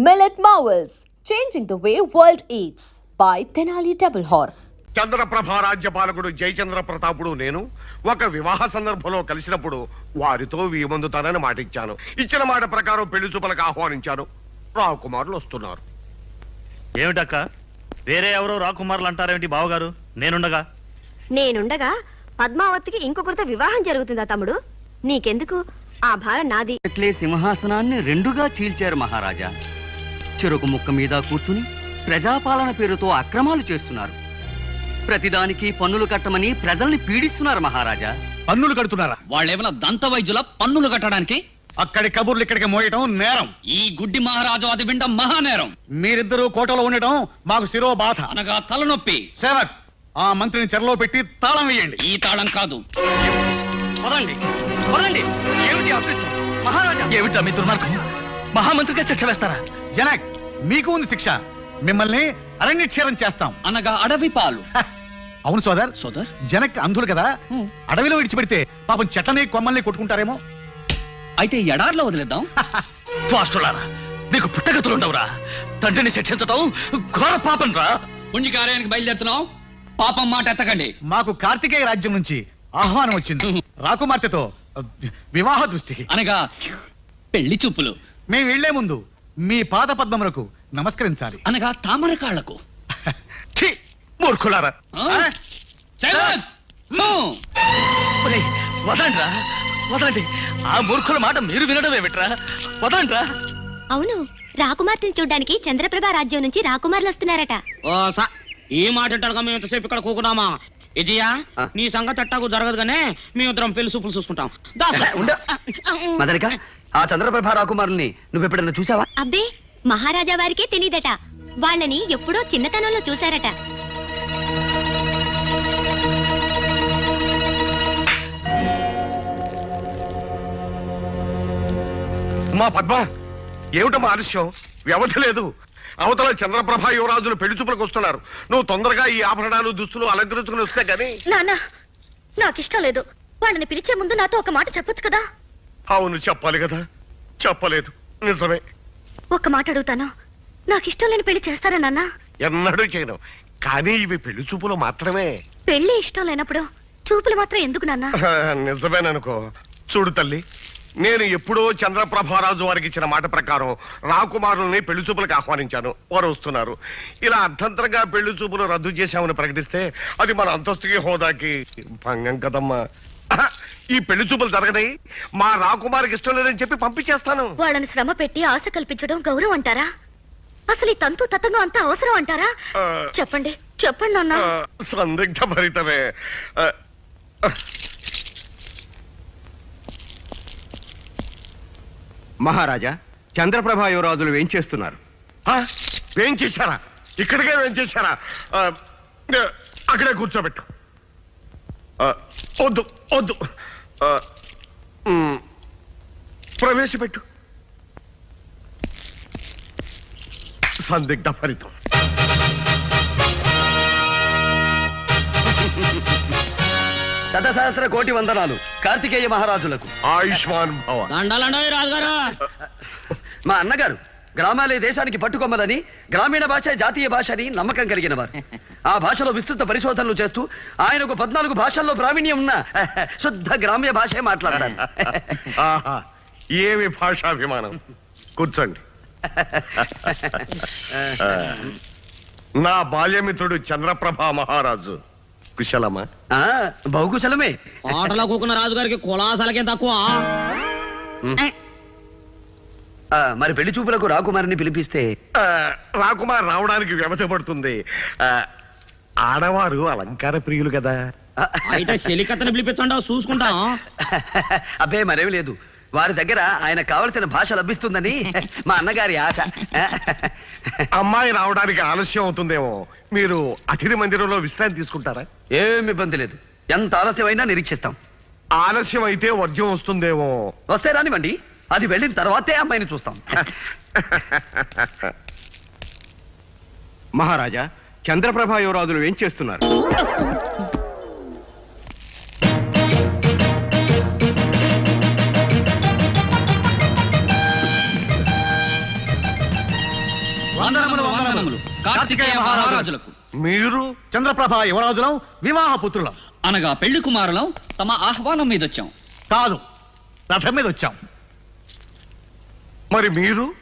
Millet Marvels, changing the way world eats by Tenali Double Horse. Chandraprabha రాజ్యపాలకుడు Jayachandra ప్రతాపుడు నేను ఒక వివాహ సందర్భంలో కలిసినప్పుడు వారితో వీమందుతానని మాటిచ్చాను. ఇచ్చిన మాట ప్రకారం పెళ్లి చూపులకు ఆహ్వానించాను. రాకుమారులు వస్తున్నారు. ఏమిటక్క వేరే ఎవరో రాకుమారులు అంటారేమిటి బావగారు? నేనుండగా పద్మావతికి ఇంకొకరితో వివాహం జరుగుతుందా తమ్ముడు? నీకెందుకు? ఆ భారం నాది. అట్లే సింహాసనాన్ని రెండుగా చీల్చారు మహారాజా. చెరుకు ముక్క మీద కూర్చుని ప్రజాపాలన పేరుతో అక్రమాలు చేస్తున్నారు. ప్రతిదానికి పన్నులు కట్టమని ప్రజల్ని పీడిస్తున్నారు మహారాజా. పన్నులు కడుతున్నారా? వాళ్ళేమైనా దంత వైద్యుల పన్నులు కట్టడానికి? అక్కడి కబుర్లు ఇక్కడికి మోయటం నేరం. ఈ గుడ్డి మహారాజు అది వినడం మహానేరం. మీరిద్దరూ కోటలో ఉండటం మాకు శిరో బాధ. అనగా తలనొప్పి. సేవక్, ఆ మంత్రిని చెరలో పెట్టి తాళం వేయండి. ఈ తాళం కాదు. పదండి పదండి. ఏమిటి అభ్యర్థం? మహారాజా ఏమిటా మీ దుర్మార్గం? మహామంత్రిగా శిక్ష వేస్తారా? జనక్, మీకు ఉంది శిక్ష. మిమ్మల్ని అరణ్యక్షేరం చేస్తాం. అనగా అడవి పాలు. అవును సోదర్. సోదర్, జనక్ అంధులు కదా, అడవిలో విడిచిపెడితే పాపం చెట్లని కొమ్మల్ని కొట్టుకుంటారేమో. అయితే ఎడార్లో వదిలేద్దాం. త్వాష్టులారా, మీకు పుట్టగతులుండవురా? తండ్రిని శిక్షించటం ఘోర పాపం రా. పుణ్యకార్యానికి బయలుదేరుతున్నాం. పాపం మాట ఎత్తకండి. మాకు కార్తికేయ రాజ్యం నుంచి ఆహ్వానం వచ్చింది. రాకుమార్తెతో వివాహ దృష్టి. అనగా పెళ్లి చూపులు. మేము వెళ్లే ముందు మీ పాద పద్మములకు నమస్కరించాలి. అనగా తామర కాళ్లకు. ఛీ, మూర్ఖులారా. వదండ్రా, వదండి. ఆ మూర్ఖుల మాట మీరు వినడం ఏమిట్రా? వదండ్రా. అవును, రాకుమార్తెని చూడ్డానికి చంద్రప్రభ రాజ్యం నుంచి రాకుమారులు వస్తున్నారట. ఈ మాట మేము ఎంతసేపు ఇక్కడ కూకున్నామా? ఇదియా నీ సంగతి అట్టాకు జరగదుగానే మేమిద్దరం పెళ్లి చూపులు చూసుకుంటాం. మదనిక, ఆ చంద్రప్రభ రాకుమారుల్ని నువ్వెప్పుడన్నా చూసావా? అబ్బే, మహారాజా వారికే తెలీదట. వాళ్ళని ఎప్పుడో చిన్నతనంలో చూశారట. మా పద్మ, ఏమిటమ్మా ఆలస్యం? వ్యవధి లేదు. అవతల చంద్రప్రభ యువరాజులు పెళ్లి చూపులకు వస్తున్నారు. నువ్వు తొందరగా ఈ ఆభరణాలు దుస్తులు అలంకరించుకుని వస్తే గానీ. నాన్న, నాకిష్టం లేదు. వాళ్ళని పిలిచే ముందు నాతో ఒక మాట చెప్పొచ్చు కదా. అవును, చెప్పాలి కదా. చెప్పలేదు. నిజమే. ఒక్క మాట అడుగుతాను, నాకిష్టం లేని పెళ్లి చేస్తారా నాన్న? ఎన్నడూ చేయను. కానీ ఇవి పెళ్లి చూపులు మాత్రమే. పెళ్లి ఇష్టం లేనప్పుడు చూపులు మాత్రం ఎందుకు నాన్న? నిజమేననుకో. చూడు తల్లి, నేను ఎప్పుడో చంద్రప్రభారాజు వారికి ఇచ్చిన మాట ప్రకారం రాకుమారుల్ని పెళ్లి చూపులకు ఆహ్వానించాను. వారు వస్తున్నారు. ఇలా అర్థంతరంగా పెళ్లి చూపులు రద్దు చేశామని ప్రకటిస్తే అది మన అంతస్తుకి హోదాకి భంగం కదమ్మా. ఈ పెళ్లి చూపులు జరగదై మా రాకుమారికి ఇష్టం లేదని చెప్పి పంపించేస్తాను. వాళ్ళని శ్రమ పెట్టి ఆశ కల్పించడం గౌరవం అంటారా? అసలు ఈ తంతు తతంగం అంతా అవసరం అంటారా? చెప్పండి చెప్పండి నాన్న. సందిగ్ధ భరితమే. మహారాజా, చంద్రప్రభ యువరాజులు ఏం చేస్తున్నారు? ఏం చేశారా? ఇక్కడికే ఏం చేశారా? అక్కడే కూర్చోబెట్టు. వద్దు వద్దు, ప్రవేశపెట్టు. సందిగ్ధ ఫలితం. శతసహస్ర కోటి వందనాలు కార్తికేయ మహారాజులకు. ఆయుష్మాన్ భవ. దండాలండి రాజుగారు. మా అన్నగారు గ్రామాలే దేశానికి పట్టుకొమ్మలని, గ్రామీణ భాష జాతీయ భాష అని నమ్మకం కలిగిన వారు. ఆ భాషలో విస్తృత పరిశోధనలు చేస్తూ ఆయనకు 14 భాషల్లో ప్రావీణ్యం ఉన్న శుద్ధ గ్రామ్య భాషే మాట్లాడారు. ఆహా, ఏమి భాషాభిమానం. కూర్చోండి. నా బాల్యమిత్రుడు చంద్రప్రభ మహారాజు కుశలమా? బహుకుశలమే. ఆటలో కూకున్న రాజుగారికి కులాసాలకేం తక్కువ. మరి పెళ్లి చూపులకు రాకుమారిని పిలిపిస్తే? రాకుమార్ రావడానికి వ్యవధి పడుతుంది. ఆడవారు అలంకార ప్రియులు కదా. అయితే చెలికత్తని పిలిపిస్తుండవు, చూసుకుంటాం. అబ్బే, మరేమి లేదు. వారి దగ్గర ఆయన కావలసిన భాష లభిస్తుందని మా అన్నగారి ఆశ. అమ్మాయి రావడానికి ఆలస్యం అవుతుందేమో. మీరు అతిథి మందిరంలో విశ్రాంతి తీసుకుంటారా? ఏమి ఇబ్బంది లేదు. ఎంత ఆలస్యమైనా నిరీక్షిస్తాం. ఆలస్యం అయితే వర్జ్యం వస్తుందేమో. వస్తే రానివ్వండి, అది వెళ్ళిన తర్వాతే అమ్మాయిని చూస్తాం. మహారాజా, చంద్రప్రభ యువరాజులు ఏం చేస్తున్నారు? వందనములు వందనములు కార్తికేయ మహారాజులకు. మీరు చంద్రప్రభ యువరాజులం వివాహ పుత్రులం. అనగా పెళ్లి కుమారులం తమ ఆహ్వానం మీద వచ్చాం. కాదు, రథం మీద వచ్చాం. మరి మీరు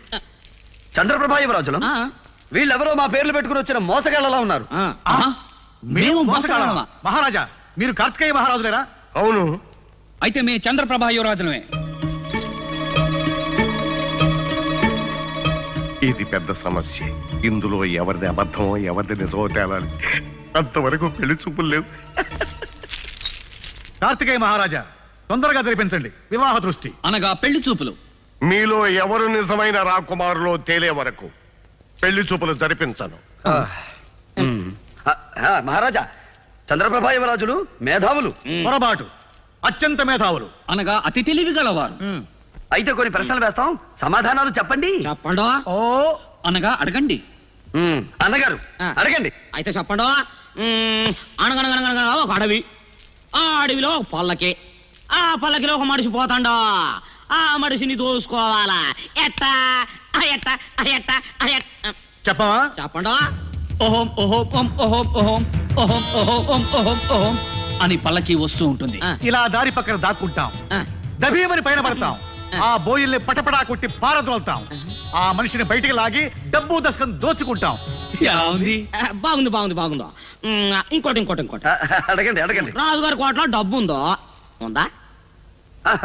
చంద్రప్రభా యువరాజులం. ఆ, వీళ్ళెవరో మా పేర్లు పెట్టుకుని వచ్చిన మోసగాళ్ళలా ఉన్నారు. ఆ, ఆ? ఆ? మేము మోసగాళ్ళమా? మోసగాళ్ళమా? మహారాజా, మీరు కార్తికేయ మహారాజులేరా? అవును. అయితే మే చంద్రప్రభా యువరాజులమే. ఇది పెద్ద సమస్య. ఇందులో ఎవరిది అబద్ధమో ఎవరిది నిజమో తేలాలి. అంతవరకు పెళ్లి చూపులు లేవు. కార్తికేయ మహారాజా, తొందరగా జరిపించండి వివాహ దృష్టి. అనగా పెళ్లి చూపులు. మీలో ఎవరు నిజమైన రాకుమారులో తేలే వరకు పెళ్లి చూపులు జరిపించను. మహారాజా, చంద్రప్రభా యువరాజులు మేధావులు. పొరపాటు, అత్యంత మేధావులు. అనగా అతి తెలివి గలవారు. అయితే కొన్ని ప్రశ్నలు వేస్తాం, సమాధానాలు చెప్పండి. చెప్పండు. ఓ, అనగా అడగండి. అన్నగారు ఆ. అడగండి. అయితే చెప్పండు. అనగనగనగనగా ఒక అడవి. ఆ అడవిలో ఒక పల్లకి. ఆ పల్లకిలో ఒక మనిషి పోతాండో. ఆ మనిషిని దోసుకోవాలా. ఎట్టా ఎట్టా ఎట్టా ఎట్టా చెప్పవా? చెప్పండు. ఓహోం ఓహోం ఓం ఓహోం ఓహోం ఓహోం ఓహోం ఓం ఓహోం ఓహోం అని పల్లకి వస్తూ ఉంటుంది. ఆ. ఇలా దారి పక్కన దాక్కుంటాం, ఆ, దబీమని పైన పడతాం, ఆ బోయిల్ని పటపడా కొట్టి పారదోల్తాం, ఆ మనిషిని బయటికి లాగి డబ్బు దశకం దోచుకుంటాం. ఎలా ఉంది? బాగుంది బాగుంది బాగుందో. ఇంకోటి అడగండి అడగండి. రాజుగారి కోటలో డబ్బు ఉందో ఉందా?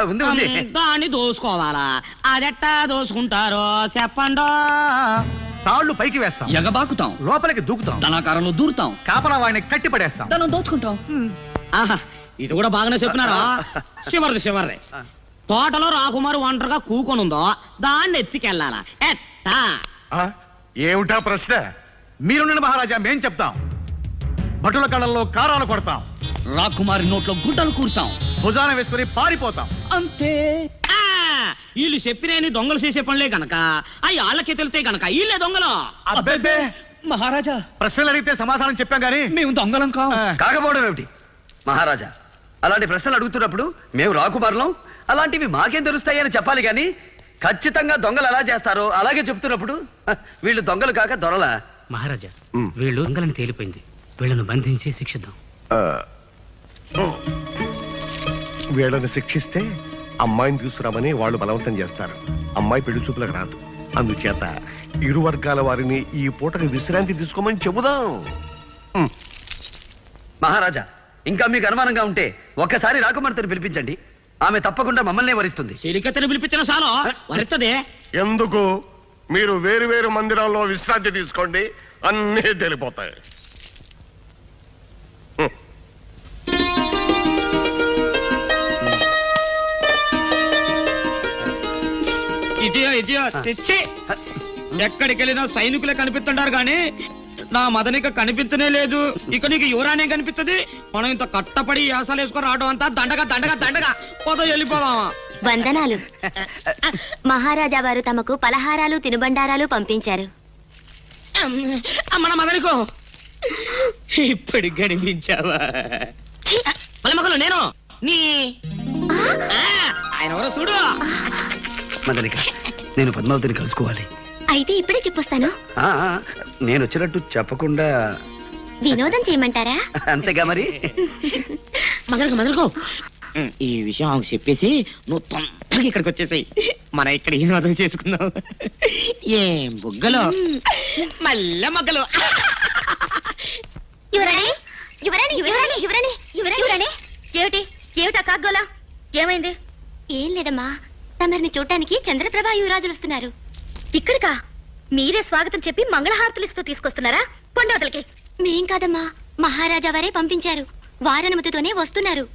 ఉంది ఉంది. దాన్ని దోసుకోవాలా. అదెట్టా దోసుకుంటారో చెప్పండో. తాళ్లు పైకి వేస్తాం, ఎగబాకుతాం, లోపలికి దూకుతాం, ధనాకారంలో దూరుతాం, కాపలా వాడిని కట్టి పడేస్తాం. ధనం దోచుకుంటాం. ఆహా, ఇది కూడా బాగానే చెప్పినారా. చివరిది తోటలో రాకుమారు ఒంటరిగా కూకొనుందో దాన్ని ఎత్తికెళ్ళాలా. ఎట్టా? ఆ? ఏమిటా ప్రశ్న? మీరుండండి మహారాజా, మేం చెప్తాం. భటుల కళ్ళల్లో కారాలు కొడతాం, రాకుమారి నోట్లో గుడ్డలు కూర్చాం, భుజాన వేసుకుని పారిపోతాం. అంతే. ఆ, వీళ్ళు చెప్పినేని దొంగలు చేసే పనులే గనక అవి వాళ్ళకే తెలితే గనక వీళ్ళే దొంగలు. అబ్బే, మహారాజా, ప్రశ్నలు అడిగితే సమాధానం చెప్పాం గానీ మేము దొంగలం కాం. కాకపోవడం ఏమిటి మహారాజా? అలాంటి ప్రశ్నలు అడుగుతున్నప్పుడు మేము రాకుమారులం, అలాంటివి మాకేం తెలుస్తాయని చెప్పాలి గాని ఖచ్చితంగా దొంగలు ఎలా చేస్తారో అలాగే చెప్తున్నప్పుడు వీళ్ళు దొంగలు కాక దొరలా? మహారాజా, వీళ్ళు దొంగలని తేలిపోయింది. వీళ్ళను బంధించి శిక్షిద్దాం. ఆ, వీళ్ళని శిక్షిస్తే అమ్మాయిని తీసుకురామని వాళ్ళు బలవంతం చేస్తారు. అమ్మాయి పెళ్లి చూపులకు రాదు. అందుచేత ఇరు వర్గాల వారిని ఈ పూటకి విశ్రాంతి తీసుకోమని చెబుదాం. మహారాజా, ఇంకా మీకు అనుమానంగా ఉంటే ఒక్కసారి రాకుమార్తెను పిలిపించండి. ఆమె తప్పకుండా మమ్మల్ని వరిస్తుంది. చెలికత్తెను పిలిపించిన సాలో వరుತ್ತದೆ. ఎందుకు? మీరు వేరు వేరు మందిరాల్లో విశ్రాంతి తీసుకోండి, అన్నీ తెలిపోతాయి. ఇదియో తెచ్చి ఎక్కడికి వెళ్ళినా సైనికులే కనిపిస్తుంటారు గాని నా మదనిక కనిపించనే లేదు. ఇక నీకు యువరానే కనిపిస్తుంది. మనం ఇంత కట్టపడి యాసాలు వేసుకొని రావడం అంతా దండగా పోతో వెళ్ళిపోదామా. వందనాలు. మహారాజా వారు తమకు పలహారాలు తినుబండారాలు పంపించారు. మన మదనికో ఇప్పుడు కనిపించావా? మగలు నేను నీ ఆయన ఎవరో చూడు. మదనిక, నేను పద్మావతిని కలుసుకోవాలి. అయితే ఇప్పుడే చెప్పొస్తాను. నేను వచ్చినట్టు చెప్పకుండా వినోదం చేయమంటారా? అంతేగా మరి. మగలకు ఈ విషయం ఆమెకు చెప్పేసి నువ్వు తొందరగా ఇక్కడికి వచ్చేసాయి. మనం ఇక్కడ వినోదం చేసుకుందాం. ఏం బుగ్గలు మళ్ళా మొగ్గలు. యువరాణి యువరాణి యువరాణి యువరాణి యువరాణి ఏమిటా కాగ్గోలా? ఏమైంది? ఏం లేదమ్మా, తమరిని చూడటానికి చంద్రప్రభ యువరాజులు వస్తున్నారు. ఇక్కడికా? మీరే స్వాగతం చెప్పి మంగళహారతులిస్తూ తీసుకొస్తున్నారా? పొండవతలకి. మేం కాదమ్మా, మహారాజా వారే పంపించారు. వారనుమతితోనే వస్తున్నారు.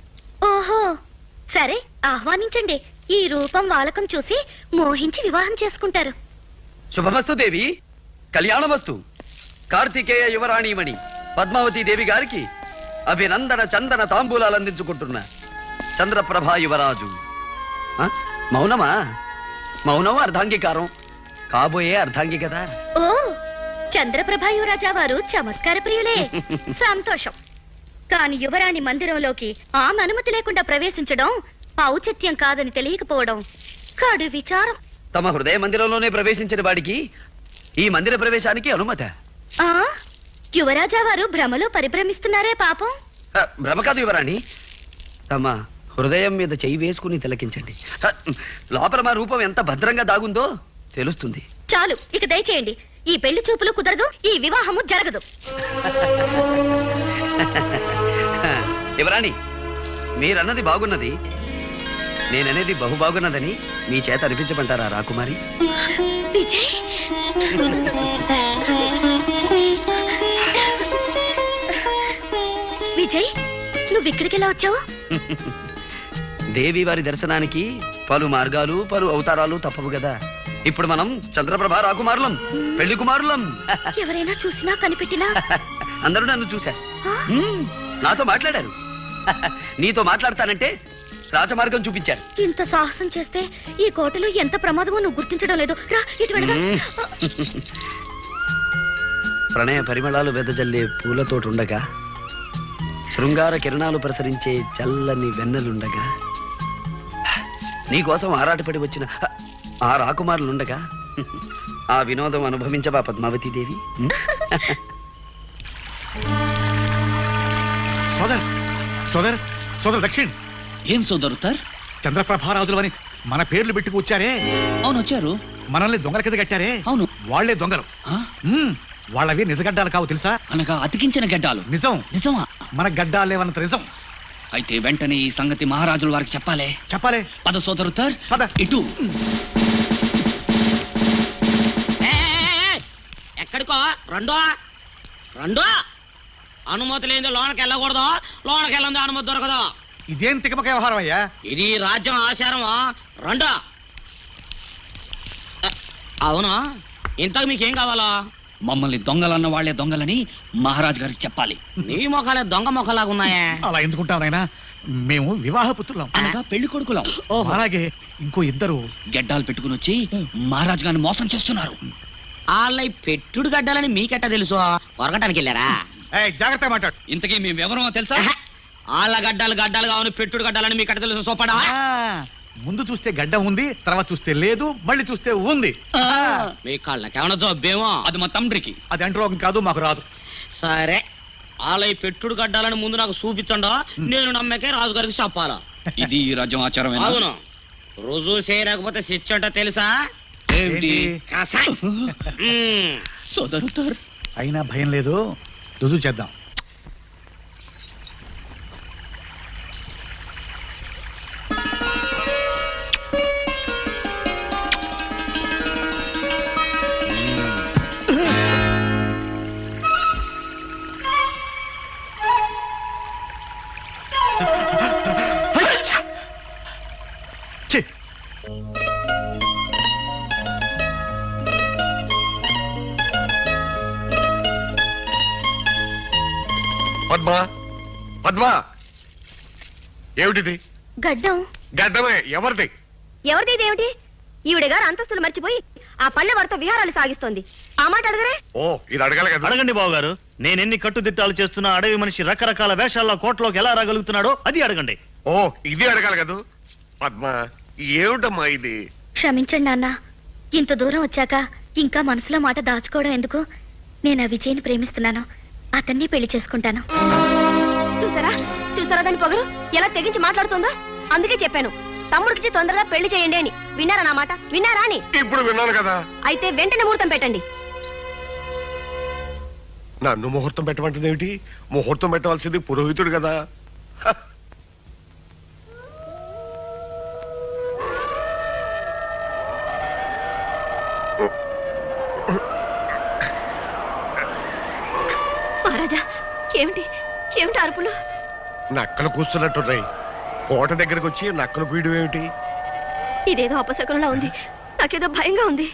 ఓహో, సరే ఆహ్వానించండి. ఈ రూపం వాలకం చూసి మోహించి వివాహం చేసుకుంటారు. శుభమస్తు దేవి, కళ్యాణమస్తు. కార్తికేయ యువరాణిమణి పద్మావతి దేవి గారికి అభినందన చందన తాంబూలాలు అందించుకుంటున్న చంద్రప్రభా యువరాజు. మౌనమా? మౌనం అర్ధాంగీకారం, కాబోయే అర్ధాంగి కదా. ఓ, చంద్రప్రభ యువరాజా వారు చమత్కార ప్రియులే. సంతోషం. కాని యువరాణి మందిరంలోకి ఆమె అనుమతి లేకుండా ప్రవేశించడం ఔచిత్యం కాదని తెలియకపోవడం కడు విచారం. తమ హృదయ మందిరంలోనే ప్రవేశించిన వాడికి ఈ మందిర ప్రవేశానికి అనుమతి. ఆ యువరాజా వారు భ్రమలో పరిభ్రమిస్తున్నారే పాపం. భ్రమ కాదు యువరాణి, తమ హృదయం మీద చెయ్యి వేసుకుని తిలకించండి. లోపల మా రూపం ఎంత భద్రంగా దాగుందో తెలుస్తుంది. చాలు, ఇక దయచేయండి. ఈ పెళ్లి చూపులు కుదరదు, ఈ వివాహము జరగదు. యువరాణి, మీరన్నది బాగున్నది, నేననేది బహు బాగున్నదని మీ చేత అనిపించమంటారా రాకుమారి? విజయ్, విజయ్, నువ్వు ఇక్కడికి ఎలా వచ్చావు? దేవి వారి దర్శనానికి పలు మార్గాలు పలు అవతారాలు తప్పవు కదా. ఇప్పుడు మనం చంద్రప్రభ రాకుమారులం, పెళ్లి కుమారులం. ఎవరైనా చూసినా కనిపెట్టినా అందరూ నన్ను చూశారు, నాతో మాట్లాడారు. నీతో మాట్లాడతానంటే రాజమార్గం చూపించారు. ఇంత సాహసం చేస్తే ఈ కోటలో ఎంత ప్రమాదమో నువ్వు గుర్తించడం లేదు. రా, ఇటు వెళదాం. ప్రణయ పరిమళాలు వెదజల్లే పూలతోటుండగా, శృంగార కిరణాలు ప్రసరించే చల్లని వెన్నెలుండగా, నీకోసం ఆరాటపడి వచ్చిన ఆ రాకుమారులుండగా ఆ వినోదం అనుభవించవా పద్మావతీదేవి? సోదర్ సోదర్ సోదర్ దక్షిణ్, ఏం సోదరుతార్? చంద్రప్రభారాజులు అని మన పేర్లు పెట్టుకు వచ్చారే, అవును వచ్చారు. మనల్ని దొంగల కింద కట్టారే, అవును. వాళ్లే దొంగలు. ఆ? వాళ్ళవి నిజగడ్డాలు కావు తెలుసా? అనగా అతికించిన గడ్డాలు. నిజం. నిజమా? మన గడ్డాలేవన్నంత నిజం. అయితే వెంటనే ఈ సంగతి మహారాజుల వారికి చెప్పాలే. చెప్పాలే. పద సోదరుతార్, పద. ఇటు. ఎక్కడికో రెండో రెండో అనుమతి లేని లోనకి వెళ్ళకూడదు, లోనకి వెళ్ళంది అనుమతి దొరకదు. ఇదేం తికమక వ్యవహారం అయ్యా? ఇది రాజ్యం ఆచారమా? రెండో. అవును, ఇంతకు మీకేం కావాలా? మమ్మల్ని దొంగలన్న వాళ్లే దొంగలని మహారాజు గారికి చెప్పాలి. నీ మొఖాలే దొంగ మొఖలాగా ఉన్నాయే. అలా ఎందుకుంటాం నాయనా? మేము వివాహ పుత్రులం. అనగా పెళ్లి కొడుకులం. అలాగే ఇంకో ఇద్దరు గడ్డాలు పెట్టుకుని వచ్చి మహారాజు గారిని మోసం చేస్తున్నారు. వాళ్ళ పెట్టుడు గడ్డాలని మీకెట్టా తెలుసు? కొరగటానికి వెళ్ళారా? జాగ్రత్త మాట్లాడు. ఇంతకీ మేము ఎవరో తెలుసా? వాళ్ళ గడ్డాలు గడ్డాలు కావాలి, పెట్టుడు గడ్డాలని మీకెట్ట తెలుసు? సోపడా. ముందు చూస్తే గడ్డ ఉంది, తర్వాత చూస్తే లేదు, మళ్ళీ చూస్తే ఉంది. మీ కళ్ళకేమన్నా జబ్బేమో? అది మా తండ్రికి. అది అంటరోగం కాదు, మాకు రాదు. సరే, వాళ్ళ పెట్టుడు గడ్డాలని ముందు నాకు చూపించండా, నేను నమ్మకే రాజుగారికి చెప్పాలా? ఇది ఈ రాజ్యం ఆచారం. అవును, రుజువు చేయలేకపోతే శిక్ష అంటే తెలుసా? ఏమిటి? కసాయ్. సోదరుతార్, అయినా భయం లేదు, రుజువు చేద్దాం. పద్మా, పద్మా, ఏమిటిది? గడ్డం. గడ్డమే. ఎవరిది? ఎవరిది ఇదేమిటి? ఈవిడ గారు అంతస్తులు మర్చిపోయి ఆ పల్లె వారితో విహారాలు సాగిస్తోంది. ఆ మాట అడగరే? ఓ, ఇది అడగాలి కదా. అడగండి బావగారు. నేనెన్ని కట్టుదిట్టాలు చేస్తున్నా అడవి మనిషి రకరకాల వేషాల్లో కోటలోకి ఎలా రాగలుగుతున్నాడో అది అడగండి. ఓ, ఇది అడగాలి కదా. పద్మా, ఏమిటమ్మా ఇది? క్షమించండి నాన్న, ఇంత దూరం వచ్చాక ఇంకా మనసులో మాట దాచుకోవడం ఎందుకు? నేను ఆ విజయ్ని ప్రేమిస్తున్నాను, అతన్ని పెళ్లి చేసుకుంటాను. చూసారా చూసారా దాని పొగరు ఎలా తెగించి మాట్లాడుతుందో? అందుకే చెప్పాను తమ్ముడికి తొందరగా పెళ్లి చేయండి అని. విన్నారా నా మాట? విన్నారా అని? ఇప్పుడు విన్నాను కదా. అయితే వెంటనే ముహూర్తం పెట్టండి. నన్ను ముహూర్తం పెట్టమంటుంది ఏమిటి? ముహూర్తం పెట్టవలసింది పురోహితుడు కదా. మహారాజా, ఏమిటి ఏమిటి అరుపులు? నక్కలు కూస్తున్నట్టున్నాయి. కోట దగ్గరకు వచ్చి నక్కలు కూయడం ఏమిటి? ఇదేదో అపశకునంలా ఉంది, నాకేదో భయంగా ఉంది.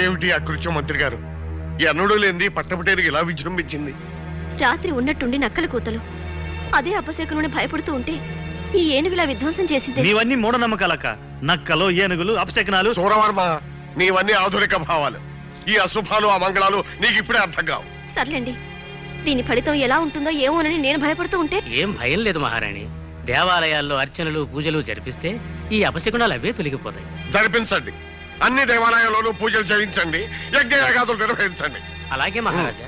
ఏమిటి అకృత్యం మంత్రి గారు? ఎన్నడూ లేనిది పట్టపటేరికి ఇలా విజృంభించింది. రాత్రి ఉన్నట్టుండి నక్కల కూతలు అదే అపశకునుని భయపడుతూ ఉంటే ఈ ఏనుగులా విధ్వంసం చేసింది. నీవన్నీ మూఢనమ్మకాలక్క. నక్కలు, ఏనుగులు, అపశకనాలు. సూరవర్మ, నీవన్నీ ఆధునిక భావాలు. ఈ అశుభాలు అమంగళాలు నీకు ఇప్పుడే అర్థం కావు. సర్లేండి, దీని ఫలితం ఎలా ఉంటుందో ఏమోనని నేను భయపడుతూ ఉంటే. ఏం భయం లేదు మహారాణి. దేవాలయాల్లో అర్చనలు పూజలు జరిపిస్తే ఈ అపశకునాలు అవే తొలగిపోతాయి. జరిపించండి, అన్ని దేవాలయాల్లోనూ పూజలు చేయించండి, యజ్ఞయాగాదులు నిర్వహించండి. అలాగే మహారాజా.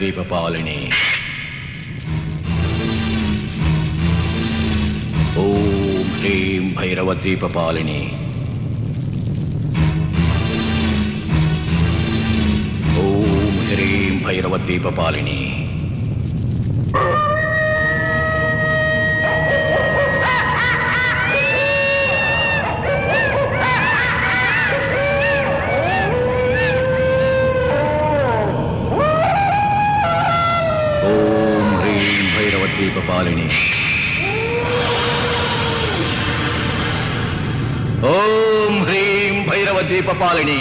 ద్వీపపాలిని. ఓం హ్రీం భైరవ ద్వీపపాలిని. ఓం హ్రీం భైరవ ద్వీపపాలిని. దీపపాలిని. ఓం హ్రీం భైరవ దీపపాలిని.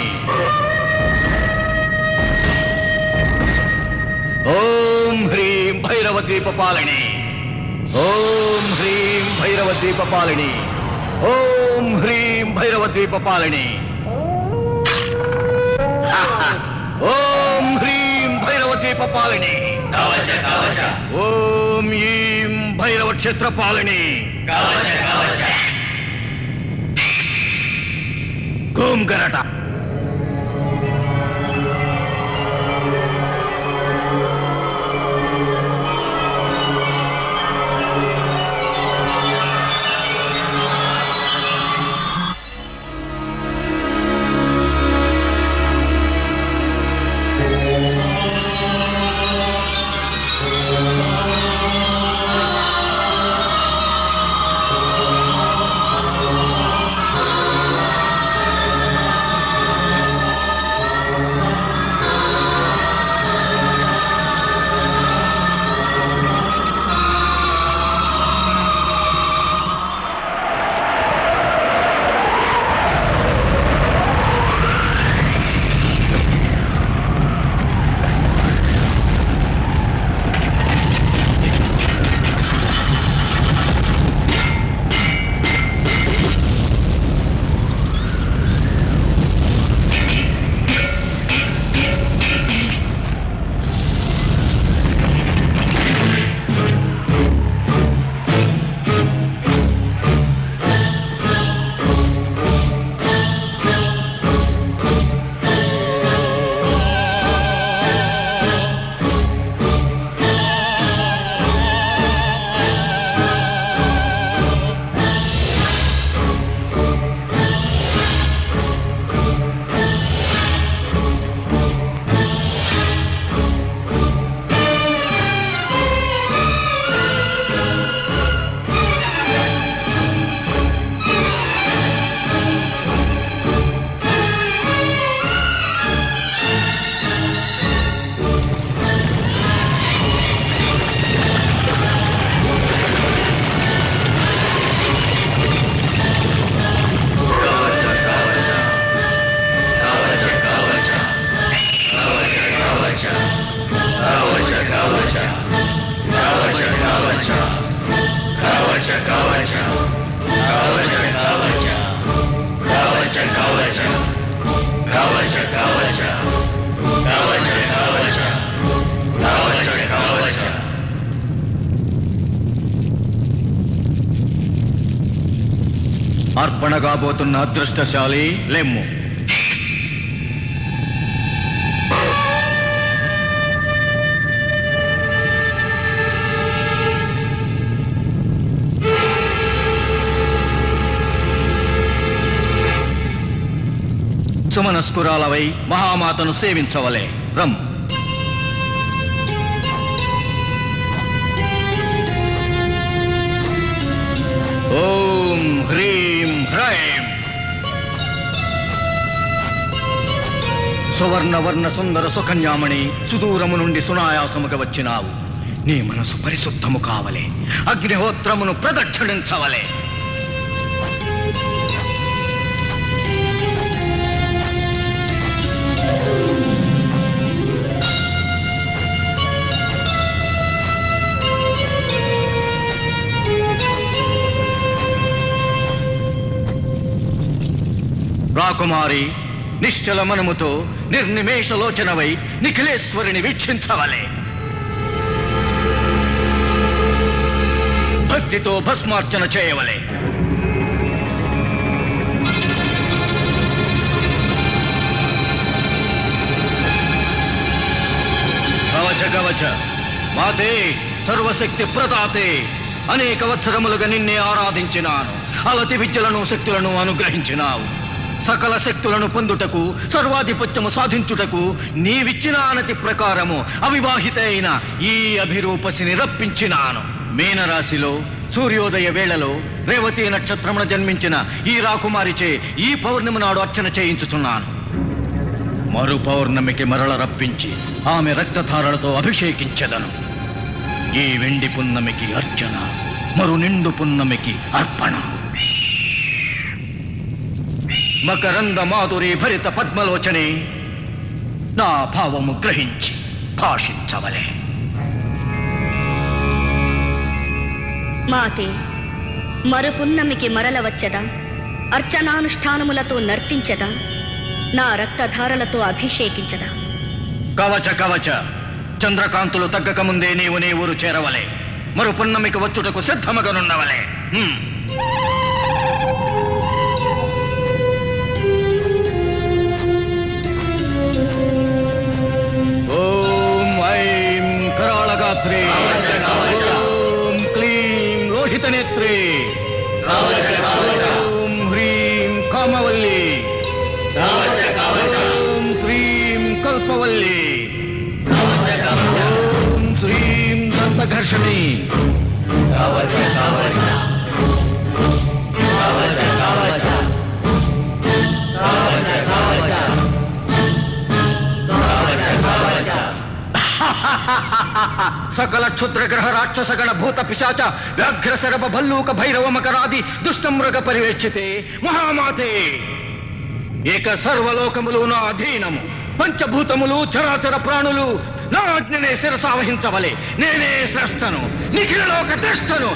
ఓం హ్రీం భైరవ దీపపాలిని. ఓం హ్రీం భైరవ దీపపాలిని. ఓం హ్రీం భైరవ దీపపాలిని. ఓం హ్రీం భైరవ దీపపాలిని. ఓం ఈం భైరవ క్షేత్రపాలిని. గోం గరట. అర్పణ కాబోతున్న అదృష్టశాలి లెమ్ము. సుమనస్కురాలవై మహామాతను సేవించవలే. రమ్. ఓం హ్రీం హ్రైం. సువర్ణవర్ణ సుందర సుకన్యామణి, సుదూరము నుండి సునాయాసముగా వచ్చినావు. నీ మనసు పరిశుద్ధము కావలే. అగ్నిహోత్రమును ప్రదక్షిణించవలే. రాకుమారి నిశ్చల మనముతో నిర్నిమేషలోచనవై నిఖిలేశ్వరిని వీక్షించవలే. భక్తితో భస్మార్చన చేయవలే. కవచ కవచ మాతే సర్వశక్తి ప్రదాతే, అనేక వత్సరములుగా నిన్నే ఆరాధించినాను. అలతి విద్యలను శక్తులను అనుగ్రహించినావు. సకల శక్తులను పొందుటకు సర్వాధిపత్యము సాధించుటకు నీవిచ్చిన అనతి ప్రకారము అవివాహిత అయిన ఈ అభిరూపసిని రప్పించినాను. మీనరాశిలో సూర్యోదయ వేళలో రేవతి నక్షత్రమున జన్మించిన ఈ రాకుమారిచే ఈ పౌర్ణమి నాడు అర్చన చేయించుచున్నాను. మరు పౌర్ణమికి మరల రప్పించి ఆమె రక్తధారలతో అభిషేకించెదను. ఈ వెండి పున్నమికి అర్చన, మరు నిండు పున్నమికి అర్పణ. మకరంద మాధురి భరిత పద్మలోచనే నా భావము గ్రహించి భాషించవలే. మాతే మరుపున్నమికి మరల వచ్చదా, అర్చనానుష్ఠానములతో నర్తించదా, నా రక్తధారలతో అభిషేకించదా. కవచ కవచ చంద్రకాంతులు తగ్గక ముందే నీవు నీ ఊరు చేరవలే. మరు పున్నమికి వచ్చుటకు సిద్ధమగనుండవలే. ఓం ఐం కరాళగాత్రే, ఓం క్లీం లోహితనేత్రే, ఓం హ్రీం కామవల్లి, ఓం శ్రీం కల్పవల్లి, ఓం శ్రీం దంతఘర్షణి. సకల క్షుద్రగ్రహ రాక్షసగణ భూత పిశాచ వ్యాఘ్ర శరభ భల్లూక భైరవ మకరాది దుష్టమృగ పరివేక్షితే మహామాతే, ఏక సర్వలోకములు నా అధీనము. పంచభూతములు చరాచర ప్రాణులు నా ఆజ్ఞనే శిరసావహించవలే. నేనే శ్రేష్టను, నిఖిల లోక శ్రేష్టను.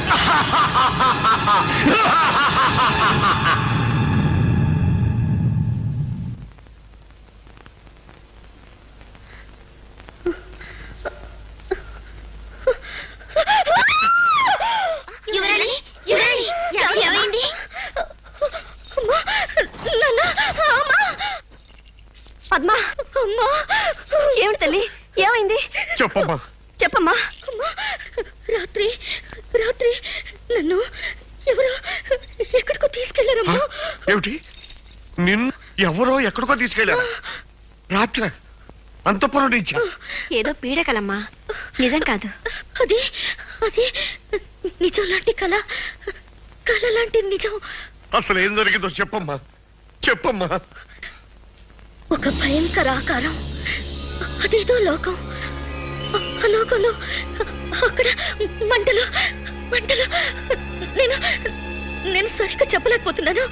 పద్మా, అమ్మా, ఏమిటి తల్లి, ఏమైంది? చెప్పమ్మా. చెప్పమ్మా. రాత్రి రాత్రి నన్ను ఎవరో ఎక్కడికో తీసుకెళ్లారమ్మా. ఏమిటి? నిన్ను ఎవరో ఎక్కడికో తీసుకెళ్ళారా? రాత్రి అంతపురం నుంచా? ఏదో పీడకలమ్మా, నిజం కాదు. అది అది నిజం లాంటి కళ, కళ లాంటి నిజం. అసలు ఏం జరిగిందో చెప్పమ్మా, చెప్పమ్మా. ఒక భయంకర ఆకారం, అదేదో లోకం. ఆ లోకంలో అక్కడ మంటలు మంటలు. నేను నేను సరిగ్గా చెప్పలేకపోతున్నాను.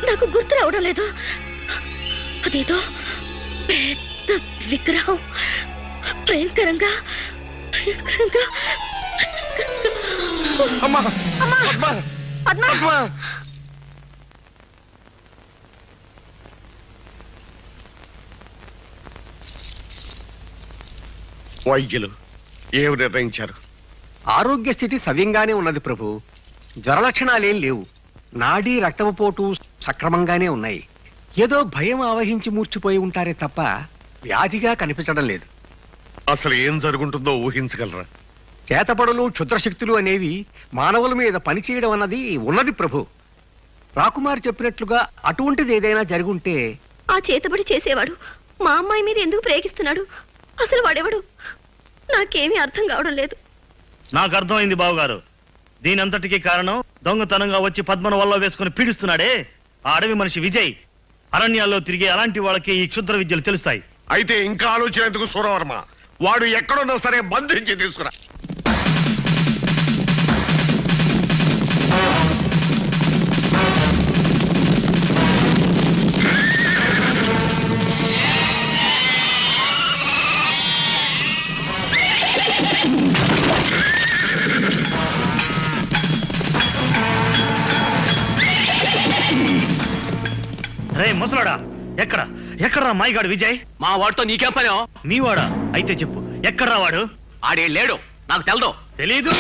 నాకు గుర్తు రావడం లేదు. అదేదో పెద్ద విగ్రహం, భయంకరంగా భయంకరంగా. అమ్మా, అమ్మా, అమ్మా, పద్మా. అమ్మా. వైద్యులు ఏమి నిర్ణయించారు? ఆరోగ్య స్థితి సవ్యంగానే ఉన్నది ప్రభు. జ్వర లక్షణాలేం లేవు. నాడీ రక్తపోటు సక్రమంగానే ఉన్నాయి. ఏదో భయం ఆవహించి మూర్చిపోయి ఉంటారే తప్ప వ్యాధిగా కనిపించడం లేదు. అసలు ఏం జరుగుంటుందో ఊహించగలరా? చేతపడులు క్షుద్రశక్తులు అనేవి మానవుల మీద పనిచేయడం అన్నది ఉన్నది ప్రభు. రాకుమారి చెప్పినట్లుగా అటువంటిది ఏదైనా జరుగుంటే. ఆ చేతబడి చేసేవాడు మా అమ్మాయి మీద ఎందుకు ప్రేగిస్తున్నాడు? అసలు వాడెవడు? నాకేమీ అర్థం కావడం లేదు. నాకు అర్థమైంది బావగారు. దీనంతటికీ కారణం దొంగతనంగా వచ్చి పద్మను వల్ల వేసుకుని పీడిస్తున్నాడే ఆ అడవి మనిషి విజయ్. అరణ్యాల్లో తిరిగే అలాంటి వాళ్ళకి ఈ క్షుద్ర విద్యలు తెలుస్తాయి. అయితే ఇంకా ఆలోచన ఎందుకు సూరవర్మ? వాడు ఎక్కడున్నా సరే బంధించి తీసుకురా. రే ముసలాడా, ఎక్కడరా మాయగాడు విజయ్? మా వాడితో నీకేం పని? మీ వాడా? అయితే చెప్పు, ఎక్కడరా వాడు? ఆడే లేడు, నాకు తెలదు. తెలీదు?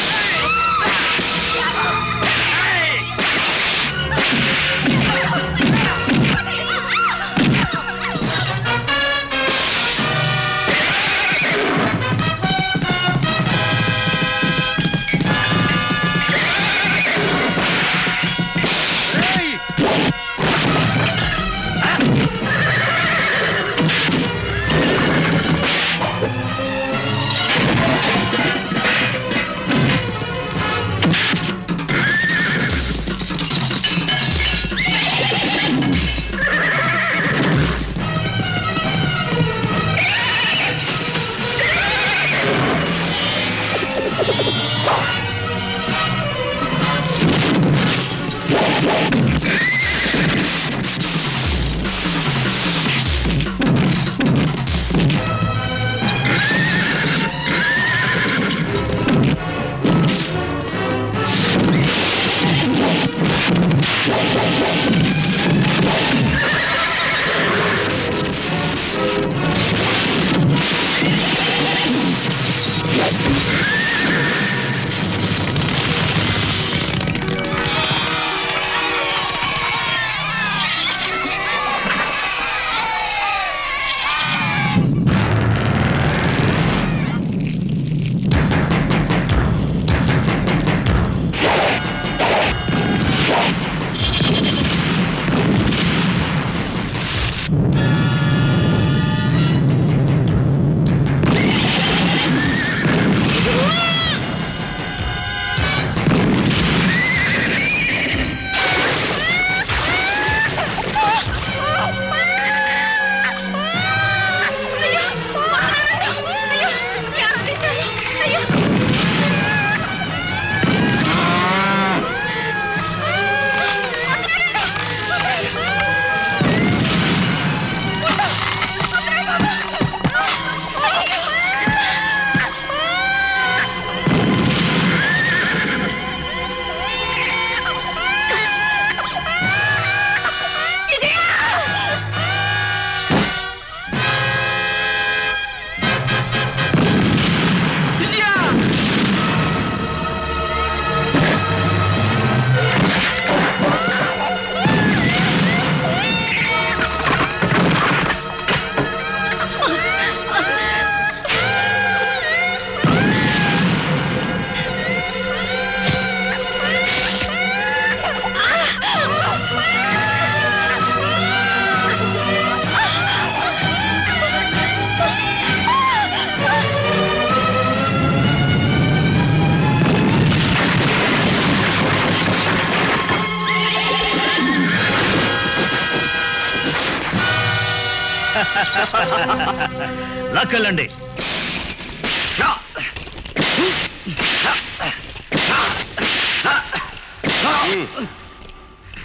లాక్కెళ్ళండి.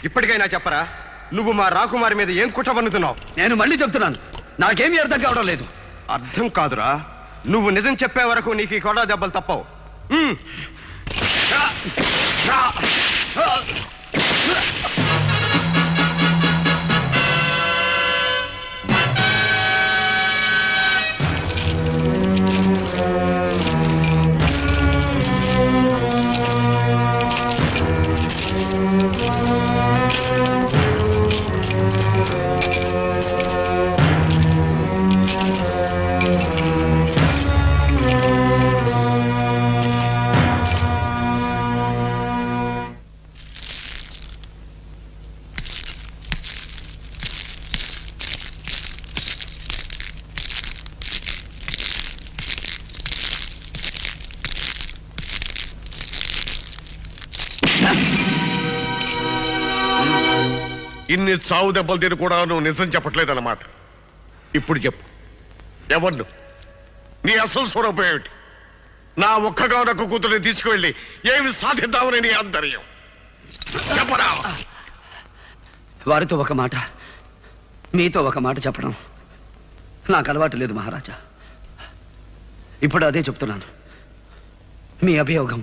ఇప్పటికైనా చెప్పరా, నువ్వు మా రాకుమారి మీద ఏం కుట్ర పన్నుతున్నావు? నేను మళ్ళీ చెప్తున్నాను, నాకేమీ అర్థం కావడం లేదు. అర్థం కాదురా, నువ్వు నిజం చెప్పే వరకు నీకు ఈ కొడా దెబ్బలు తప్పవు. ఇన్ని చావు దెబ్బలు తిని కూడా నువ్వు నిజం చెప్పట్లేదన్నమాట. ఇప్పుడు చెప్పు, ఎవరు నీ అసలు స్వరూపం ఏమిటి? నా ఒక్కగానొక్క కూతురిని తీసుకువెళ్ళి ఏమి సాధిద్దామని నీ ఆంతర్యం చెప్పరా? వారితో ఒక మాట, మీతో ఒక మాట చెప్పడం నాకు అలవాటు లేదు మహారాజా. ఇప్పుడు అదే చెప్తున్నాను. మీ అభియోగం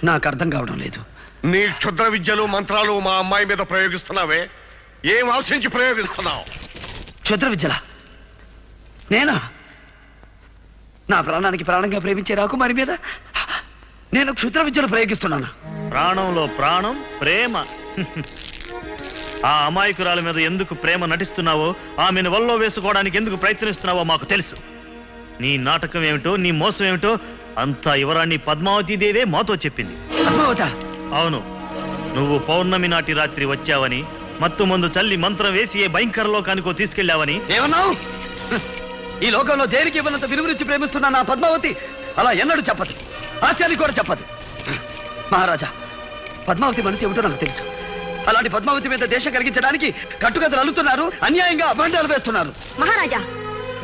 నాకు అర్థం కావడం లేదు. నీ క్షుద్ర విద్యలు మంత్రాలు మా అమ్మాయి మీద ప్రయోగిస్తున్నావే, ఏం ఆశించి ప్రయోగిస్తున్నావు? క్షుద్ర విద్యలా? నేనా? నా ప్రాణానికి ప్రాణంగా ప్రేమించే రాకుమారి మీద నేను క్షుద్ర విద్యను ప్రయోగిస్తున్నాను? ప్రాణంలో ప్రాణం ప్రేమ. ఆ అమాయకురాల మీద ఎందుకు ప్రేమ నటిస్తున్నావో, ఆమెను వల్లో వేసుకోవడానికి ఎందుకు ప్రయత్నిస్తున్నావో మాకు తెలుసు. నీ నాటకం ఏమిటో, నీ మోసం ఏమిటో అంతా యువరాణి పద్మావతీదేవే మాతో చెప్పింది. అవును, నువ్వు పౌర్ణమి నాటి రాత్రి వచ్చావని, మత్తు మందు చల్లి మంత్రం వేసి ఏ భయంకర లోకానికో తీసుకెళ్లావని. ఏమన్నావు? ఈ లోకంలో దేనికి ఇవ్వనంత విలువరించి ప్రేమిస్తున్నా నా పద్మావతి అలా ఎన్నడూ చెప్పదు, ఆశ్చర్యాన్ని కూడా చెప్పదు. మహారాజా, పద్మావతి మనసు ఏమిటో నాకు తెలుసు. అలాంటి పద్మావతి మీద దేశం కలిగించడానికి కట్టుకథలు అల్లుతున్నారు, అన్యాయంగా అభండాలు వేస్తున్నారు. మహారాజా,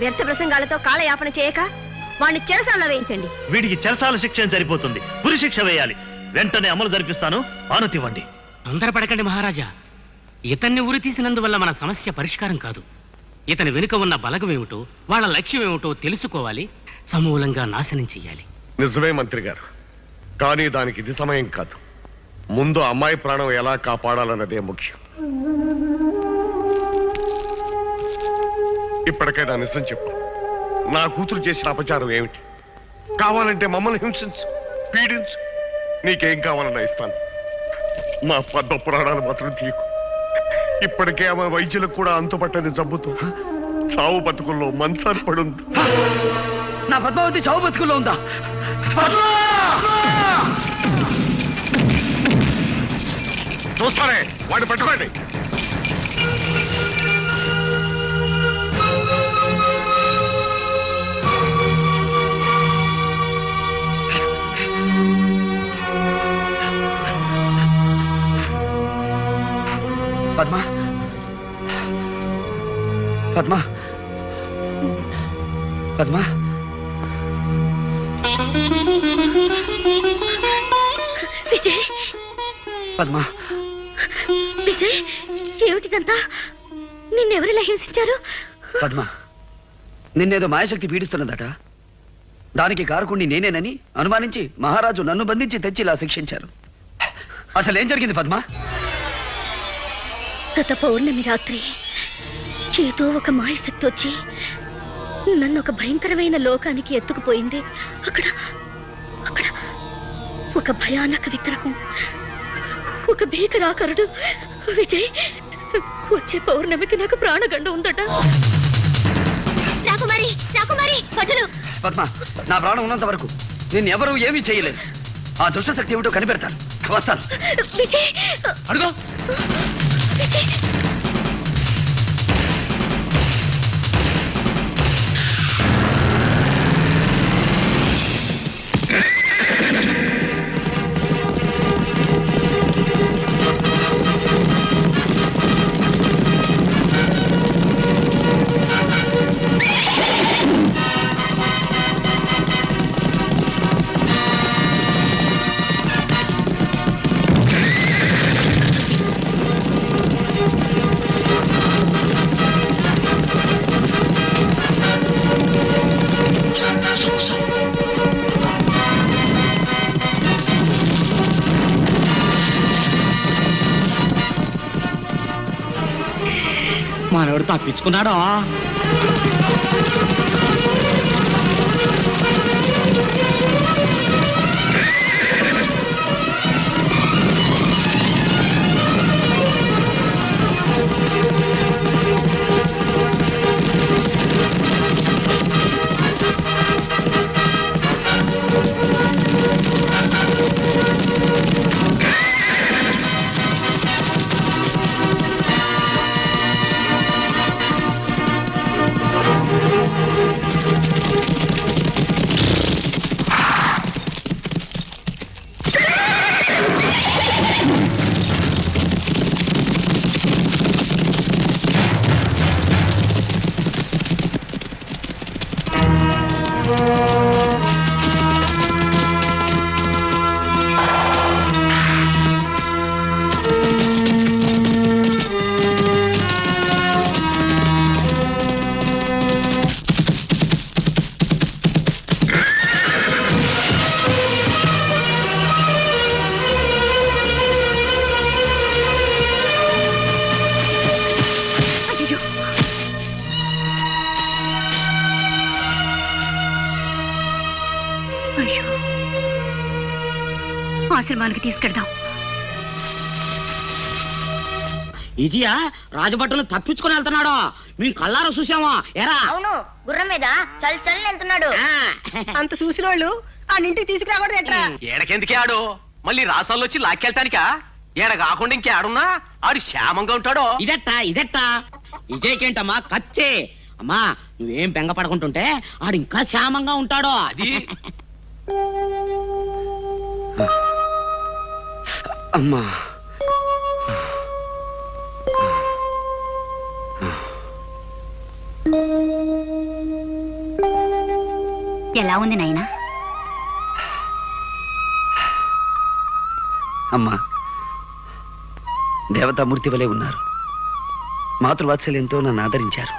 వ్యర్థ ప్రసంగాలతో కాలయాపన చేయక వాడిని చెరసాలలో వేయించండి. వీడికి చెరసాల శిక్ష సరిపోతుంది, ఉరి శిక్ష వేయాలి. వెంటనే అమలు జరిపిస్తాను, ఆనతివ్వండి. తొందరపడకండి మహారాజా. ఇతన్ని ఉరి తీసినందువల్ల మన సమస్య పరిష్కారం కాదు. ఇతని వెనుక ఉన్న బలగం ఏమిటో, వాళ్ళ లక్ష్యం ఏమిటో తెలుసుకోవాలి, సమూలంగా నాశనం చెయ్యాలి. నిజమే మంత్రి గారు, కానీ దానికి ఇది సమయం కాదు. ముందు అమ్మాయి ప్రాణం ఎలా కాపాడాలన్నదే ముఖ్యం. ఇప్పటికైనా నిజం చెప్పు, నా కూతురు చేసిన అపచారం ఏమిటి? కావాలంటే మమ్మల్ని హింసించు, పీడించు, నీకేం కావాలన్నా ఇస్తాను. మా పద్మ పురాణాలు మాత్రం తీయకు. ఇప్పటికే ఆమె వైద్యులకు కూడా అంతుపట్టని జబ్బుతో చావు బతుకుల్లో మంచాన్ని పడుంది. నా పద్మావతి చావు బతుకుల్లో ఉందా? చూస్తారే, వాడిని పట్టుకోండి. పద్మా, పద్మా, పద్మా. విజయ్, పద్మా, విజయ్, ఏమిటిదంతా? నిన్నెవరిలా హింసించారు? పద్మా, నిన్నేదో మాయశక్తి పీడిస్తున్నదట. దానికి కారకుణ్ణి నేనేనని అనుమానించి మహారాజు నన్ను బంధించి తెచ్చి ఇలా శిక్షించారు. అసలు ఏం జరిగింది పద్మా? గత పౌర్ణమి రాత్రి ఏదో ఒక మాయశక్తి వచ్చి నన్ను ఒక భయంకరమైన లోకానికి ఎత్తుకుపోయింది. అక్కడ అక్కడ ఒక భయానక విగ్రహం, ఒక భీకరాకరుడు. విజయ్, వచ్చే పౌర్ణమికి నాకు ప్రాణగండ ఉందట. రాకుమారి, రాకుమారి, వదలు. పద్మా, నా ప్రాణం ఉన్నంత వరకు నిన్నెవరూ ఏమీ చేయలేదు. ఆ దుష్టశక్తి ఏమిటో కనిపెడతాను. వస్తాను. విజయ్, అడుగు. విజయ్, మనోడు తప్పించుకున్నాడా? ఆశ్రమానికి తీసుకెళ్దాం. ఇజియా రాజభట్టులు తప్పించుకొని వెళ్తున్నాడు. మేము కల్లారా చూసామా ఎరా? అవును, గుర్రం మీద చల్ చల్ వెళ్తున్నాడు. అంత చూసిన వాళ్ళు ఆ ఇంటికి తీసుకురాకూడదు ఎట్రా? ఏడకెందుకే ఆడు మళ్ళీ రాసాల్లో వచ్చి లాక్కెళ్తానికా? ఏడ కాకుండా ఇంకే ఆడున్నా ఆడు క్షేమంగా ఉంటాడో. ఇదెట్టా ఇజేకేంటమ్మా కచ్చే. అమ్మా నువ్వేం బెంగ పడకుంటుంటే ఆడు ఇంకా క్షేమంగా ఉంటాడో. అది అమ్మా ఎలా ఉంది నాయనా? అమ్మా దేవతామూర్తి వలె ఉన్నారు. మాతృవాత్సల్యంతో నన్ను ఆదరించారు.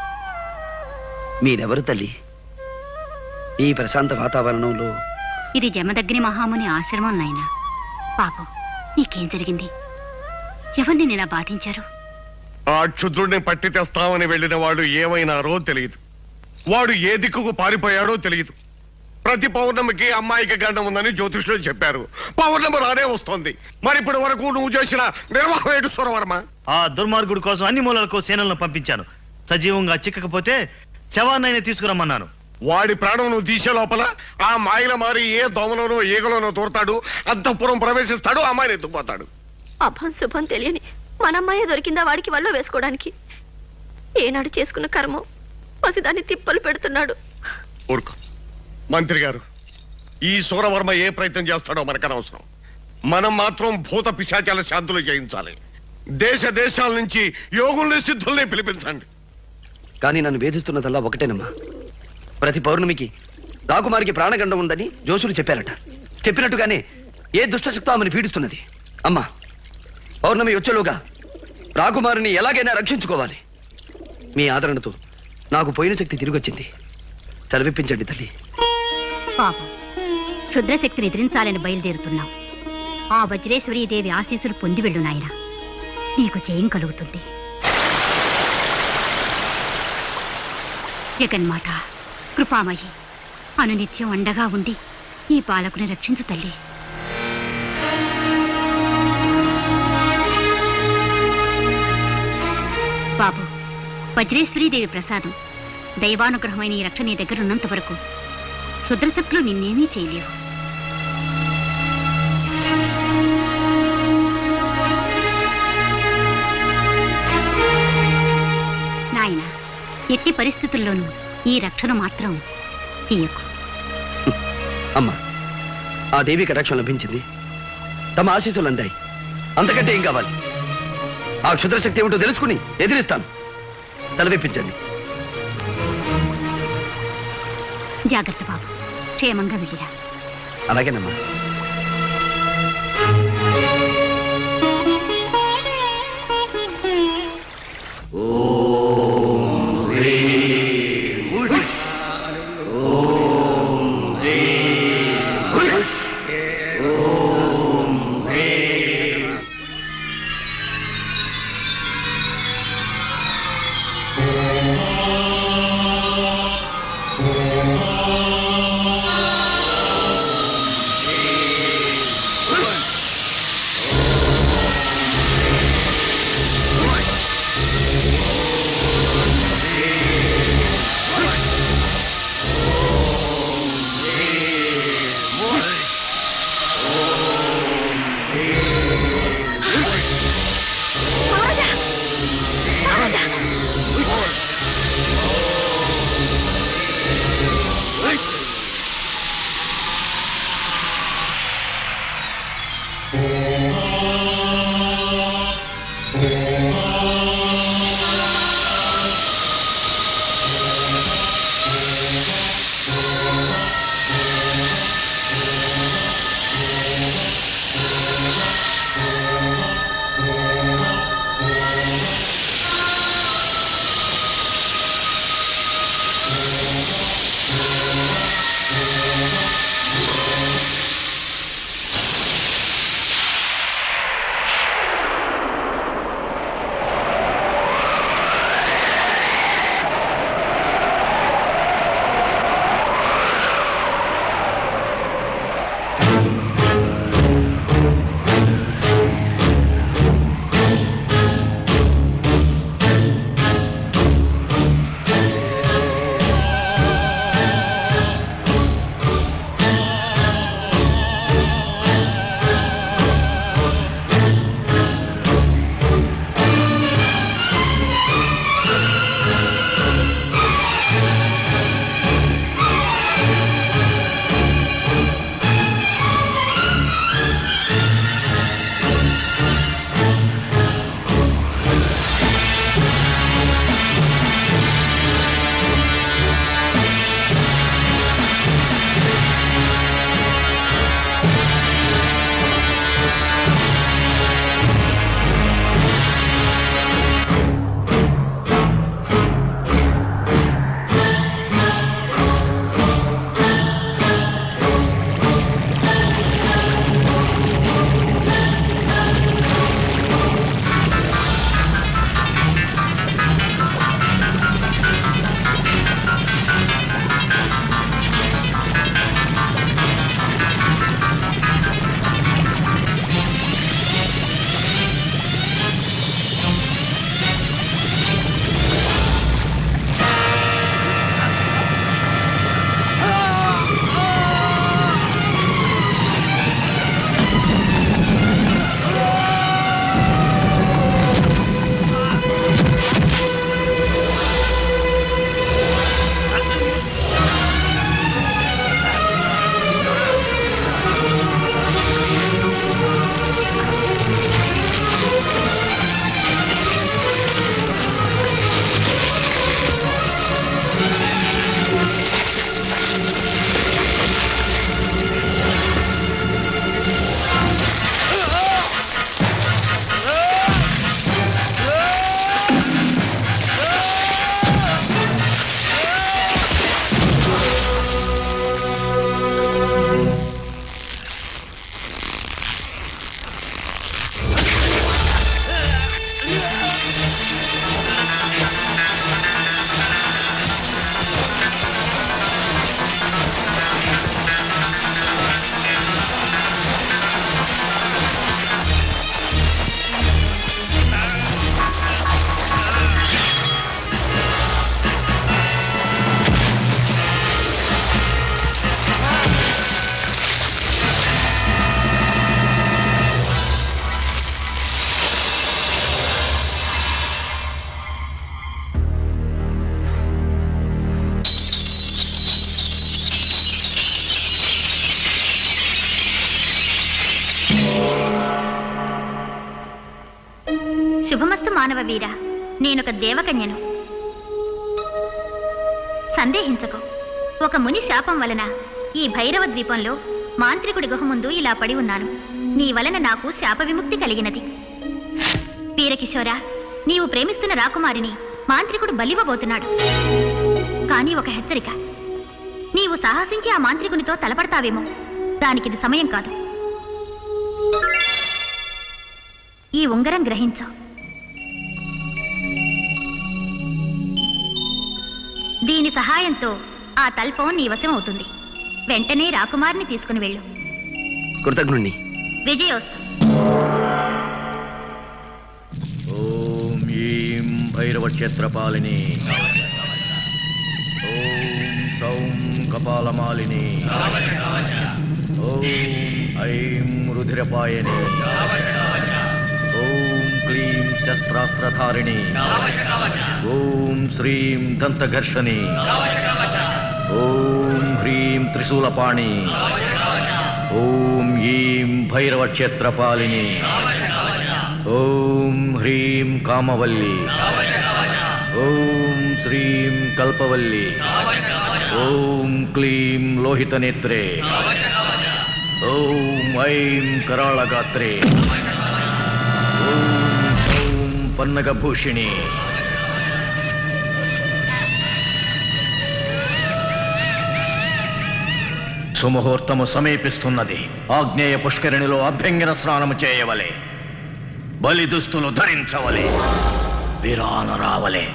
మీరెవరు తల్లి? ఈ ప్రశాంత వాతావరణంలో ఇది జమదగ్ని మహాముని ఆశ్రమం నాయనా. పాపం నీకేం జరిగింది? ఎవరిని ఇలా బాధించారు? ఆ క్షుద్రుడిని పట్టి తెస్తామని వెళ్ళిన వాడు ఏమైనారో తెలియదు. వాడు ఏ దిక్కుకు పారిపోయాడో తెలియదు. ప్రతి పౌర్ణమికి అమ్మాయికి గండం ఉందని జ్యోతిష్యులు చెప్పారు. పౌర్ణమి రానే వస్తోంది. మరి ఇప్పటి వరకు నువ్వు చేసిన నిర్వాహం ఏంటి సూరవర్మ? ఆ దుర్మార్గుడి కోసం అన్ని మూలలకు సేనలను పంపించాను. సజీవంగా చిక్కకపోతే శవాన్నైనా తీసుకురమ్మన్నాను. వాడి ప్రాణం నువ్వు తీసే లోపల ఆ మాయల మారి ఏ దోమలోనో ఈగలోనో దూరతాడు, అంతఃపురం ప్రవేశిస్తాడు, అమ్మాయిని ఎత్తుకుపోతాడు. అభం శుభం తెలియని మనమ్మాయే దొరికిందా వాడికి వల్ల వేసుకోవడానికి? ఏనాడు చేసుకున్న కర్మం పసిదాన్ని తిప్పలు పెడుతున్నాడు. ఊరుకో మంత్రి గారు. ఈ సూరవర్మ ఏ ప్రయత్నం చేస్తాడో మనకనవసరం. మనం మాత్రం భూత పిశాచాల శాంతులు చేయించాలి. దేశ దేశాల నుంచి యోగుల్ని సిద్ధుల్ని పిలిపించండి. కానీ నన్ను వేధిస్తున్నదల్లా ఒకటేనమ్మా. ప్రతి పౌర్ణమికి రాకుమారికి ప్రాణగండం ఉందని జోషులు చెప్పారట. చెప్పినట్టుగానే ఏ దుష్టశక్తో ఆమెను పీడిస్తున్నది. అమ్మా పౌర్ణమి వచ్చేలోగా రాకుమారిని ఎలాగైనా రక్షించుకోవాలి. మీ ఆదరణతో నాకు పోయిన శక్తి తిరిగొచ్చింది. చదివిపించండి తల్లి. పాపం క్షుద్రశక్తిని ఎదిరించాలని బయలుదేరుతున్నాం. ఆ వజ్రేశ్వరీదేవి ఆశీస్సులు పొంది వెళ్ళు నాయనా. నీకు జయం కలుగుతుంది. జగన్మాత కృపామయి అనునిత్యం అండగా ఉండి ఈ బాలకుని రక్షించు తల్లి. బాబు వజ్రేశ్వరీదేవి ప్రసాదం దైవానుగ్రహమైన ఈ రక్ష నీ దగ్గర ఉన్నంత వరకు క్షుద్రశక్తులు నిన్నేమీ చేయలేవు. నాయన ఎట్టి పరిస్థితుల్లోనూ ఈ రక్షణ మాత్రం తీయకు. అమ్మా ఆ దేవికి రక్షణ లభించింది. తమ ఆశీస్సులు అందాయి. అంతకంటే ఏం కావాలి? ఆ క్షుద్రశక్తి ఏమిటో తెలుసుకుని ఎదిరిస్తాను. సెలవిప్పించండి. జాగ్రత్త బాబు, క్షేమంగా వెళ్ళిరా. అలాగేనమ్మా. మానవ వీర, నేనొక దేవకన్యను. సందేహించకు. ఒక ముని శాపం వలన ఈ భైరవ ద్వీపంలో మాంత్రికుడి గుహ ముందు ఇలా పడి ఉన్నాను. నీ వలన నాకు శాప విముక్తి కలిగినది. వీరకిషోరా, నీవు ప్రేమిస్తున్న రాకుమారిని మాంత్రికుడు బలివ్వబోతున్నాడు. కానీ ఒక హెచ్చరిక, నీవు సాహసించి ఆ మాంత్రికునితో తలపడతావేమో. దానికిది సమయం కాదు. ఈ ఉంగరం గ్రహించు. దీని సహాయంతో ఆ తల్పం నీ వశం అవుతుంది. వెంటనే రాకుమారిని తీసుకుని వెళ్ళు. కృతజ్ఞుణ్ణి. విజయోస్తు. ఓం ఈం భైరవ క్షేత్రపాలిని, ఓం సౌం కపాలమాలిని, ఓం ఐం రుధిరపాయని, ఓం క్లీం శస్త్రాస్త్రధారిణి, ఓం శ్రీం దంతఘర్షణి, ఓం హ్రీం త్రిశూలపాణి, ఓం ఈం భైరవ క్షేత్రపాలిని, ఓం హ్రీం కామవల్లి, ఓం శ్రీం కల్పవల్లి, ఓం క్లీం లోహితనేత్రే, ఓం ఐం కరాళగాత్రే, ఓం సౌం పన్నగభూషిణి. సుముహూర్తము సమీపిస్తున్నది. ఆగ్నేయ పుష్కరిణిలో అభ్యంగన స్నానము చేయవలే, బలి దుస్తులు ధరించవలే, విరాన రావలే.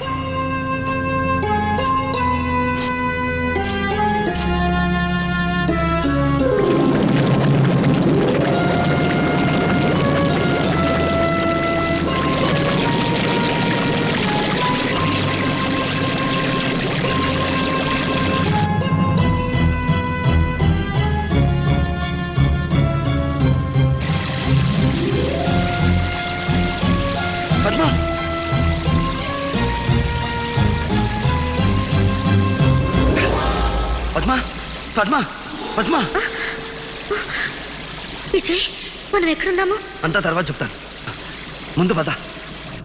పద్మ, పద్మ, పద్మ, పద్మ. విజయ్, మనం ఎక్కడున్నాము? అంతా తర్వాత చెప్తాను. ముందు పద.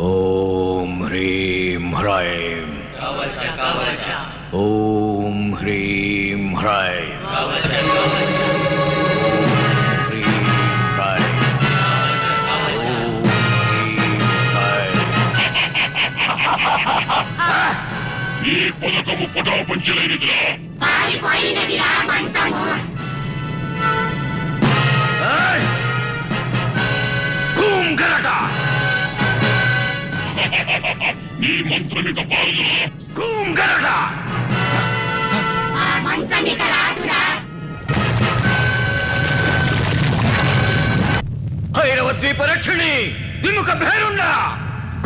ఓం హ్రీం హ్రైం, ఓం హ్రీం హ్రైం, హ్రీం హ్రైం, ఓం హ్రీం హ్రైం. ఈ పథకము పటాపంచలేనిదిరా. ఏయ్! భూమ్ గరట! నీ మంత్రమిక పారుదురా. భూమ్ గరట! భైరవ ద్వీప రక్షిణి విముఖ భేరుండ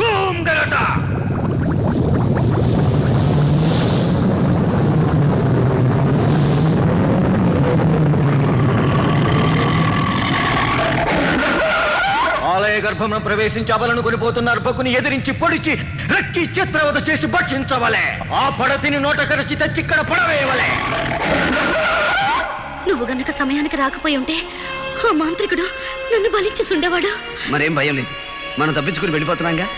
భూమ్ గరట! ఆలయ గర్భమున ప్రవేశించి అబలను కొనిపోతున్న అర్భకుని ఎదిరించి పొడిచి రక్కి చిత్రవద చేసి భక్షించవలే. ఆ పడతిని నోట కరచి తెచ్చిక్కడ పడవేయవలే. నువ్వు గనక సమయానికి రాకపోయి ఉంటే ఆ మాంత్రికుడు నన్ను బలిచ్చేసుండేవాడు. మరేం భయం లేదు, మనం తప్పించుకుని వెళ్ళిపోతున్నాంగా.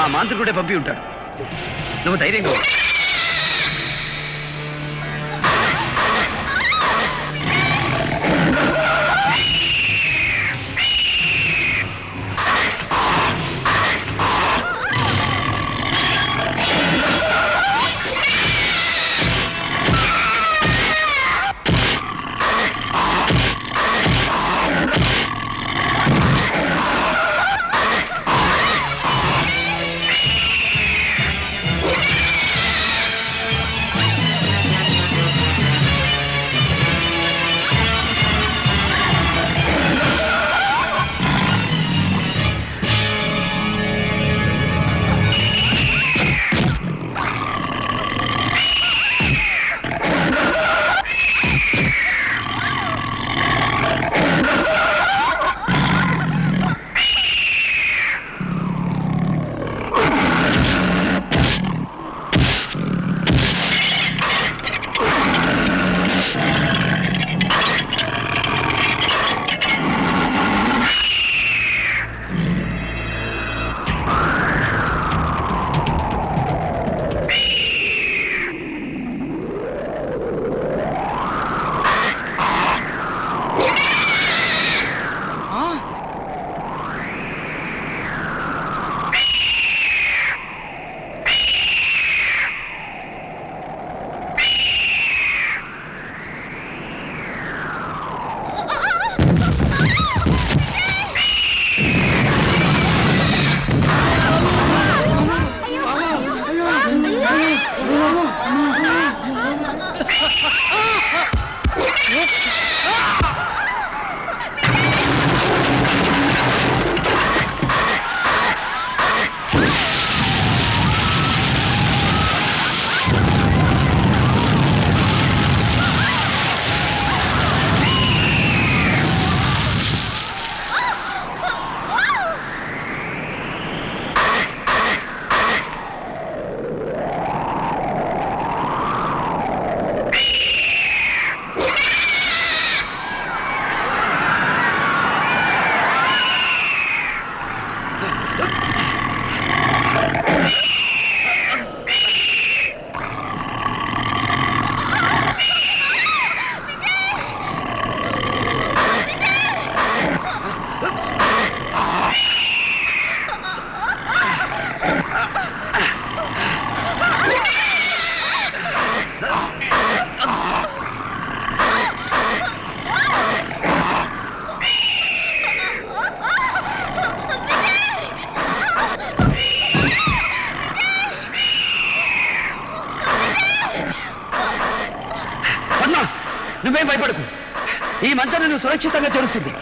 ఆ మాంత్రికుడే పంపి ఉంటాడు. నువ్వు ధైర్యంగా ఉండు. నువ్వేం భయపడకు. ఈ మంచాన్ని నువ్వు సురక్షితంగా చేరుస్తుంది.